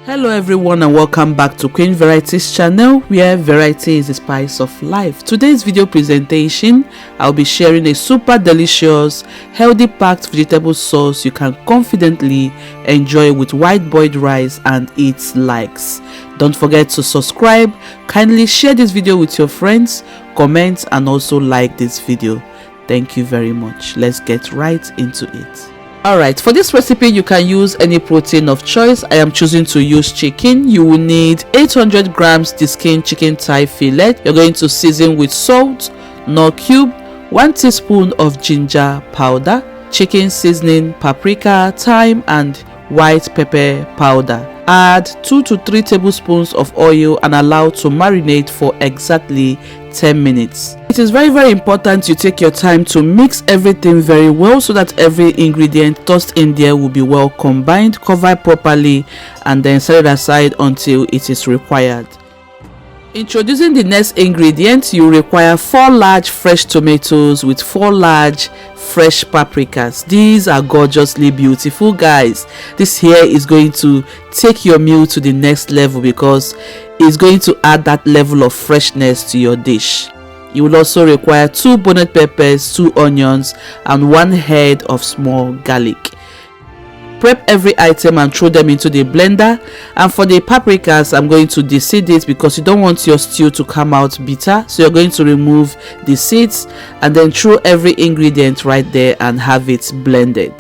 Hello everyone and welcome back to Queen Varieties channel, where variety is the spice of life. Today's video presentation, I'll be sharing a super delicious, healthy packed vegetable sauce you can confidently enjoy with white boiled rice and eat likes. Don't forget to subscribe, kindly share this video with your friends, comment and also like this video. Thank you very much. Let's get right into it. Alright, for this recipe you can use any protein of choice. I am choosing to use chicken. You will need 800 grams de-skinned chicken thigh fillet. You're going to season with salt, knor cube, 1 teaspoon of ginger powder, chicken seasoning, paprika, thyme and white pepper powder. Add 2 to 3 tablespoons of oil and allow to marinate for exactly 10 minutes. It is very important you take your time to mix everything very well so that every ingredient tossed in there will be well combined. Cover properly and then set it aside until it is required. Introducing the next ingredient, you require 4 large fresh tomatoes with 4 large fresh paprikas. These are gorgeously beautiful, guys. This here is going to take your meal to the next level because it's going to add that level of freshness to your dish. You will also require 2 bonnet peppers, 2 onions and 1 head of small garlic. Prep every item and throw them into the blender. And for the paprikas, I'm going to deseed it because you don't want your stew to come out bitter, so you're going to remove the seeds and then throw every ingredient right there and have it blended.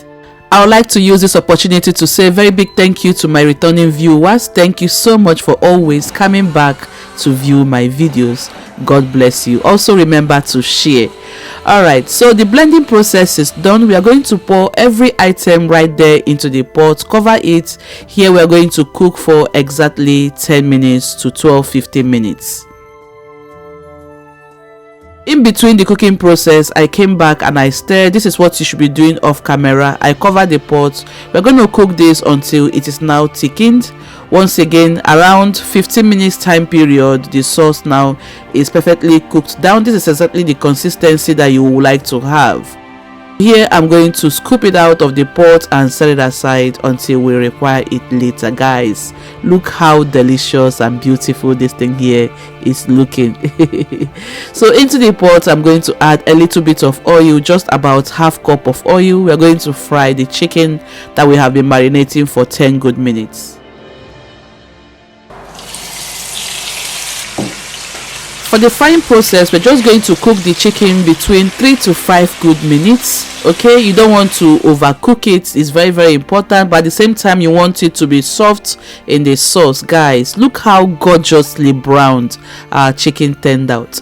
I would like to use this opportunity to say a very big thank you to my returning viewers. Thank you so much for always coming back to view my videos. God bless you. Also remember to share. Alright, so the blending process is done. We are going to pour every item right there into the pot, cover it. Here we are going to cook for exactly 10 minutes to 12-15 minutes. In between the cooking process, I came back and I stirred. This is what you should be doing off camera. I cover the pot. We're going to cook this until it is now thickened. Once again, around 15 minutes time period, the sauce now is perfectly cooked down. This is exactly the consistency that you would like to have. Here I'm going to scoop it out of the pot and set it aside until we require it later. Guys, look how delicious and beautiful this thing here is looking. So into the pot I'm going to add a little bit of oil, just about half cup of oil. We are going to fry the chicken that we have been marinating for 10 good minutes. For the frying process, we're just going to cook the chicken between 3 to 5 good minutes. Okay, you don't want to overcook it. It's very important, but at the same time you want it to be soft in the sauce. Guys, look how gorgeously browned our chicken turned out.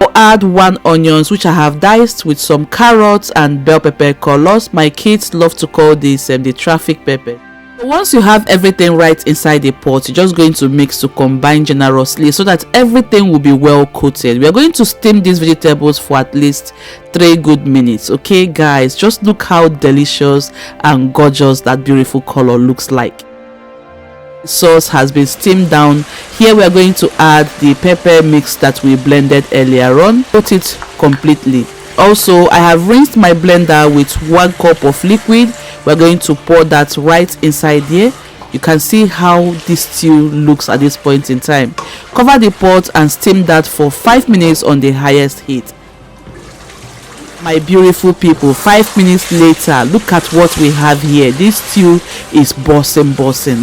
I'll add 1 onions which I have diced with some carrots and bell pepper colors. My kids love to call this the traffic pepper. Once you have everything right inside the pot, you're just going to mix to combine generously so that everything will be well coated. We are going to steam these vegetables for at least 3 good minutes. Okay guys, just look how delicious and gorgeous that beautiful color looks like. The sauce has been steamed down. Here we are going to add the pepper mix that we blended earlier on. Coat it completely. Also, I have rinsed my blender with 1 cup of liquid. We're going to pour that right inside here. You can see how this stew looks at this point in time. Cover the pot and steam that for 5 minutes on the highest heat. My beautiful people, 5 minutes later, look at what we have here. This stew is bossing.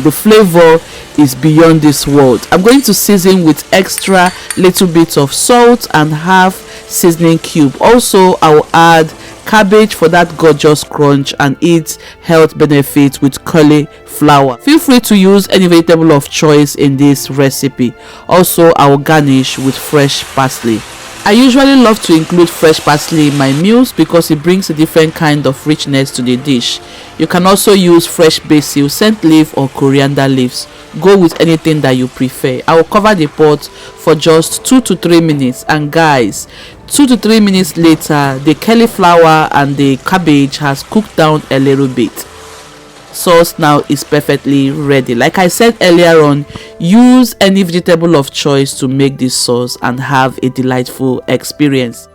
The flavor is beyond this world. I'm going to season with extra little bit of salt and half seasoning cube. Also, I will add cabbage for that gorgeous crunch and its health benefits with cauliflower. Feel free to use any vegetable of choice in this recipe. Also, I will garnish with fresh parsley. I usually love to include fresh parsley in my meals because it brings a different kind of richness to the dish. You can also use fresh basil, scent leaf or coriander leaves. Go with anything that you prefer. I will cover the pot for just 2 to 3 minutes, and guys, 2 to 3 minutes later the cauliflower and the cabbage has cooked down a little bit. Sauce now is perfectly ready. Like I said earlier on, use any vegetable of choice to make this sauce and have a delightful experience.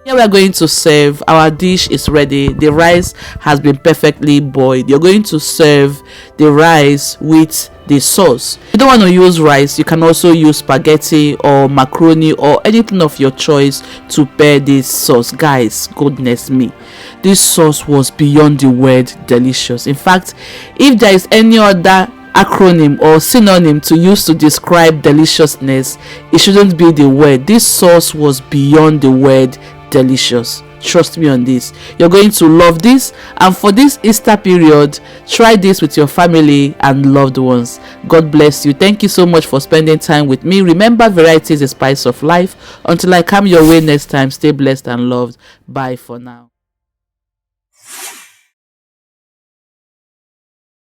Here we are going to serve. Our dish is ready. The rice has been perfectly boiled. You're going to serve the rice with the sauce. If you don't want to use rice, you can also use spaghetti or macaroni or anything of your choice to pair this sauce. Guys, goodness me, this sauce was beyond the word delicious. In fact, if there is any other acronym or synonym to use to describe deliciousness, it shouldn't be the word. This sauce was beyond the word delicious. Trust me on this. You're going to love this, and for this Easter period, try this with your family and loved ones. God bless you. Thank you so much for spending time with me. Remember, variety is the spice of life. Until I come your way next time, stay blessed and loved. Bye for now.